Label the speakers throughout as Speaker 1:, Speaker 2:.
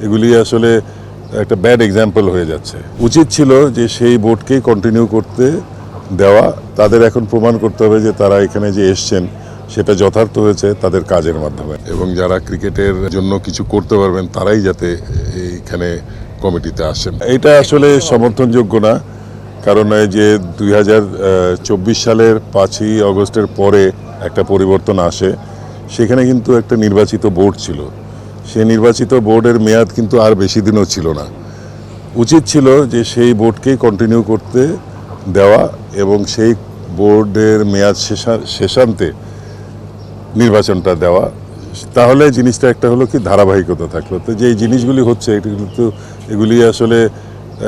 Speaker 1: এগুলি আসলে একটা ব্যাড এক্সাম্পল হয়ে যাচ্ছে। উচিত ছিল যে সেই বোর্ডকেই কন্টিনিউ করতে দেওয়া। তাদের এখন প্রমাণ করতে হবে যে তারা এখানে যে এসছেন সেটা যথার্থ হয়েছে তাদের কাজের মাধ্যমে, এবং যারা ক্রিকেটের জন্য কিছু করতে পারবেন তারাই যাতে এইখানে কমিটিতে আসেন। এটা আসলে সমর্থনযোগ্য না, কারণ এই যে 2024 সালের 5ই অগস্টের পরে একটা পরিবর্তন আসে, সেখানে কিন্তু একটা নির্বাচিত বোর্ড ছিল। সেই নির্বাচিত বোর্ডের মেয়াদ কিন্তু আর বেশি দিনও ছিল না। উচিত ছিল যে সেই বোর্ডকেই কন্টিনিউ করতে দেওয়া এবং সেই বোর্ডের মেয়াদ শেষান্তে নির্বাচনটা দেওয়া। তাহলে জিনিসটা একটা হলো কি ধারাবাহিকতা থাকলো। তো যে জিনিসগুলি হচ্ছে এগুলি আসলে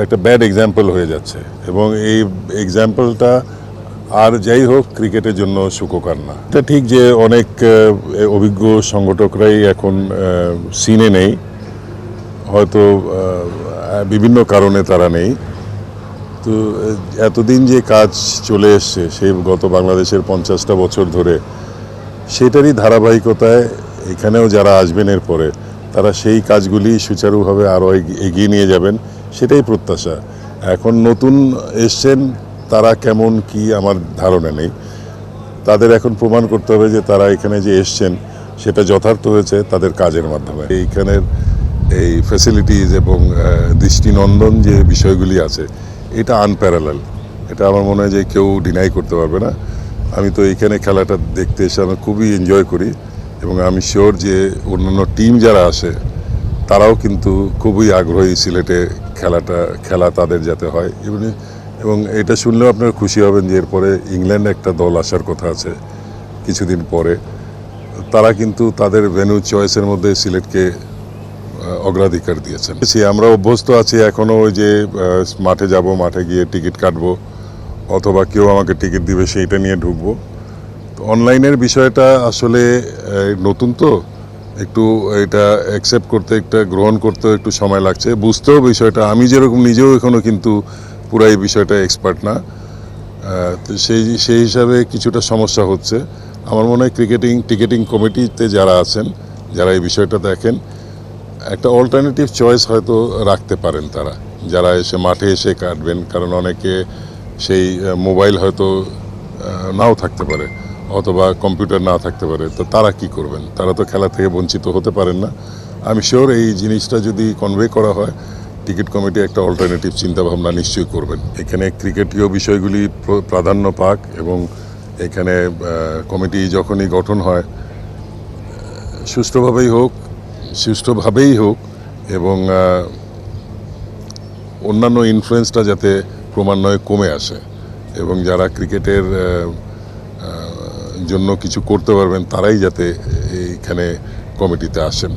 Speaker 1: একটা ব্যাড এক্সাম্পল হয়ে যাচ্ছে, এবং এই এক্সাম্পলটা আর যাই হোক ক্রিকেটের জন্য সুখকর না। এটা ঠিক যে অনেক অভিজ্ঞ সংগঠকরাই এখন সিনে নেই, হয়তো বিভিন্ন কারণে তারা নেই। তো এতদিন যে কাজ চলে এসছে সেই গত বাংলাদেশের 50টা বছর ধরে, সেটারই ধারাবাহিকতায় এখানেও যারা আসবেন এরপরে তারা সেই কাজগুলি সুচারুভাবে আরও এগিয়ে নিয়ে যাবেন, সেটাই প্রত্যাশা। এখন নতুন এসছেন, তারা কেমন কি আমার ধারণা নেই। তাদের এখন প্রমাণ করতে হবে যে তারা এখানে যে এসছেন সেটা যথার্থ হয়েছে তাদের কাজের মাধ্যমে। এইখানের এই ফ্যাসিলিটিস এবং দৃষ্টিনন্দন যে বিষয়গুলি আছে, এটা আনপ্যারালাল। এটা আমার মনে হয় যে কেউ ডিনাই করতে পারবে না। আমি তো এইখানে খেলাটা দেখতে এসে আমি খুবই এনজয় করি, এবং আমি শিওর যে অন্যান্য টিম যারা আসে তারাও কিন্তু খুবই আগ্রহী সিলেটে খেলা তাদের যাতে হয়। এবং এটা শুনলেও আপনারা খুশি হবেন যে এরপরে ইংল্যান্ড একটা দল আসার কথা আছে কিছুদিন পরে। তারা কিন্তু তাদের ভেন্যু চয়েসের মধ্যে সিলেটকে অগ্রাধিকার দিয়েছেন। আমরা অভ্যস্ত আছি এখনও ওই যে মাঠে যাব, মাঠে গিয়ে টিকিট কাটবো, অথবা কেউ আমাকে টিকিট দিবে সেইটা নিয়ে ঢুকবো। তো অনলাইনের বিষয়টা আসলে নতুন, তো একটু এটা অ্যাকসেপ্ট করতে, একটা গ্রহণ করতে একটু সময় লাগছে, বুঝতেও বিষয়টা। আমি যেরকম নিজেও এখনও কিন্তু পুরো এই বিষয়টা এক্সপার্ট না, তো সেই হিসাবে কিছুটা সমস্যা হচ্ছে। আমার মনে হয় টিকেটিং কমিটিতে যারা আছেন, যারা এই বিষয়টা দেখেন, একটা অল্টারনেটিভ চয়েস হয়তো রাখতে পারেন তারা, যারা এসে মাঠে এসে কাটবেন। কারণ অনেকে সেই মোবাইল হয়তো নাও থাকতে পারে, অথবা কম্পিউটার না থাকতে পারে, তো তারা কি করবেন? তারা তো খেলা থেকে বঞ্চিত হতে পারেন না। আমি শিওর এই জিনিসটা যদি কনভে করা হয়, টিকিট কমিটি একটা অল্টারনেটিভ চিন্তাভাবনা নিশ্চয়ই করবেন। এখানে ক্রিকেটীয় বিষয়গুলি প্রাধান্য পাক, এবং এখানে কমিটি যখনই গঠন হয় সুষ্ঠুভাবেই হোক, এবং অন্যান্য ইনফ্লুয়েন্সটা যাতে ক্রমান্বয়ে কমে আসে, এবং যারা ক্রিকেটের জন্য কিছু করতে পারবেন তারাই যাতে এইখানে কমিটিতে আসেন।